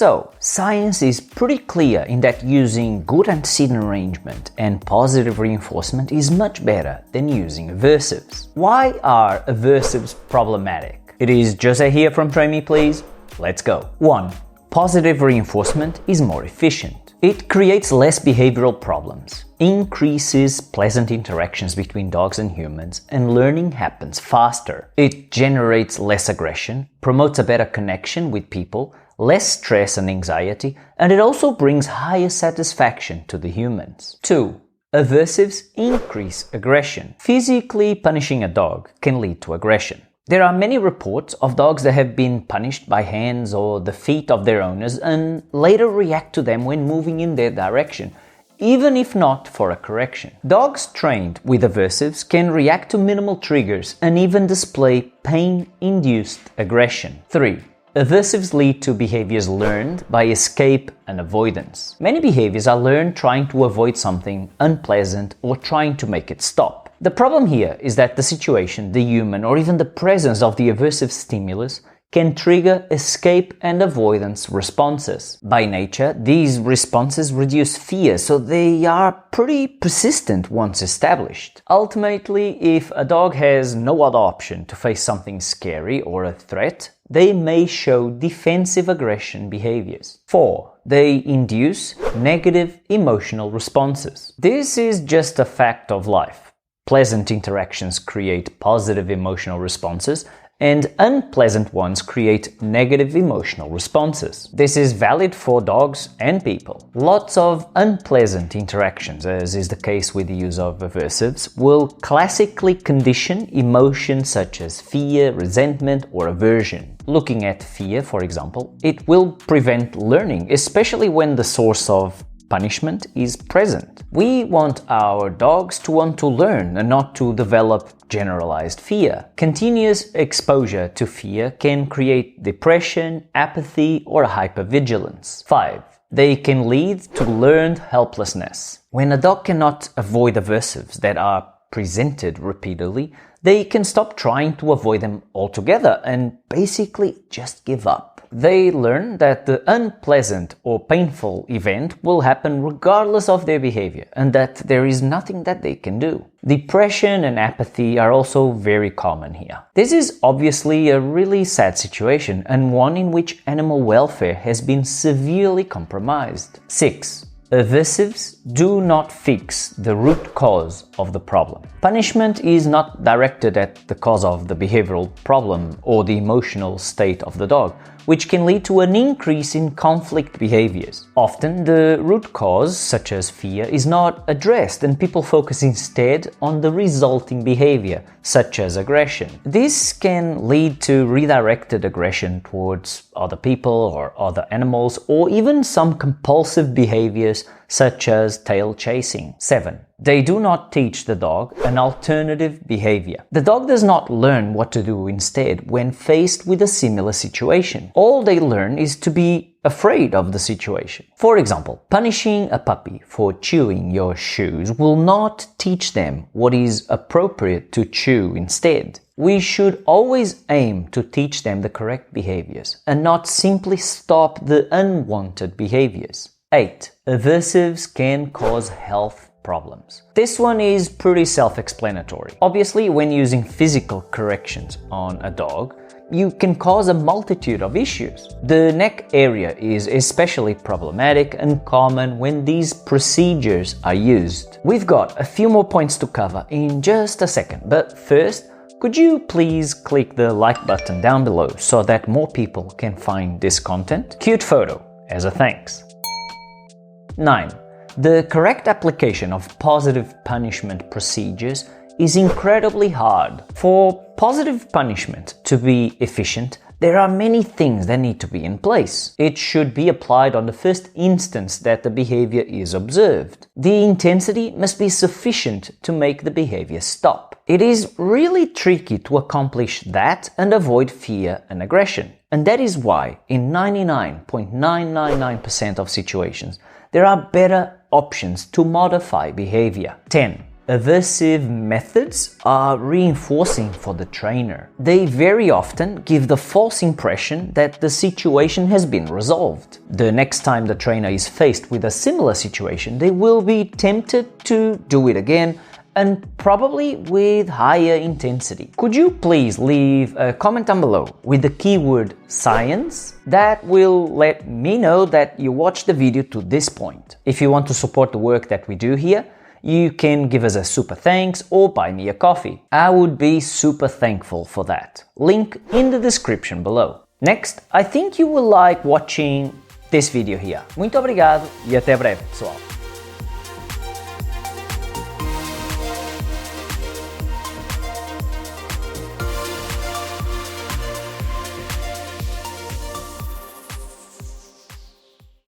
So, science is pretty clear in that using good antecedent arrangement and positive reinforcement is much better than using aversives. Why are aversives problematic? It is Jose here from Train Me Please. Let's go. 1. Positive reinforcement is more efficient. It creates less behavioral problems, increases pleasant interactions between dogs and humans, and learning happens faster. It generates less aggression, promotes a better connection with people, less stress and anxiety, and it also brings higher satisfaction to the humans. 2. Aversives increase aggression. Physically punishing a dog can lead to aggression. There are many reports of dogs that have been punished by hands or the feet of their owners and later react to them when moving in their direction, even if not for a correction. Dogs trained with aversives can react to minimal triggers and even display pain-induced aggression. 3. Aversives lead to behaviours learned by escape and avoidance. Many behaviours are learned trying to avoid something unpleasant or trying to make it stop. The problem here is that the situation, the human, or even the presence of the aversive stimulus can trigger escape and avoidance responses. By nature, these responses reduce fear, so they are pretty persistent once established. Ultimately, if a dog has no other option to face something scary or a threat, they may show defensive aggression behaviors. 4. They induce negative emotional responses. This is just a fact of life. Pleasant interactions create positive emotional responses, and unpleasant ones create negative emotional responses. This is valid for dogs and people. Lots of unpleasant interactions, as is the case with the use of aversives, will classically condition emotions such as fear, resentment, or aversion. Looking at fear, for example, it will prevent learning, especially when the source of punishment is present. We want our dogs to want to learn and not to develop generalized fear. Continuous exposure to fear can create depression, apathy, or hypervigilance. 5. They can lead to learned helplessness. When a dog cannot avoid aversives that are presented repeatedly, they can stop trying to avoid them altogether and basically just give up. They learn that the unpleasant or painful event will happen regardless of their behavior and that there is nothing that they can do. Depression and apathy are also very common here. This is obviously a really sad situation and one in which animal welfare has been severely compromised. 6. Aversives do not fix the root cause of the problem. Punishment is not directed at the cause of the behavioral problem or the emotional state of the dog, which can lead to an increase in conflict behaviors. Often, the root cause, such as fear, is not addressed and people focus instead on the resulting behavior, such as aggression. This can lead to redirected aggression towards other people or other animals, or even some compulsive behaviors such as tail chasing. 7. They do not teach the dog an alternative behavior. The dog does not learn what to do instead when faced with a similar situation. All they learn is to be afraid of the situation. For example, punishing a puppy for chewing your shoes will not teach them what is appropriate to chew instead. We should always aim to teach them the correct behaviors and not simply stop the unwanted behaviors. 8. Aversives can cause health problems. This one is pretty self-explanatory. Obviously, when using physical corrections on a dog, you can cause a multitude of issues. The neck area is especially problematic and common when these procedures are used. We've got a few more points to cover in just a second, but first, could you please click the like button down below so that more people can find this content? Cute photo as a thanks. 9. The correct application of positive punishment procedures is incredibly hard. For positive punishment to be efficient, there are many things that need to be in place. It should be applied on the first instance that the behavior is observed. The intensity must be sufficient to make the behavior stop. It is really tricky to accomplish that and avoid fear and aggression. And that is why, in 99.999% of situations, there are better options to modify behavior. 10. aversive methods are reinforcing for the trainer. They very often give the false impression that the situation has been resolved. The next time the trainer is faced with a similar situation, they will be tempted to do it again, and probably with higher intensity. Could you please leave a comment down below with the keyword science? That will let me know that you watched the video to this point. If you want to support the work that we do here, you can give us a super thanks or buy me a coffee. I would be super thankful for that. Link in the description below. Next, I think you will like watching this video here. Muito obrigado e até breve, pessoal.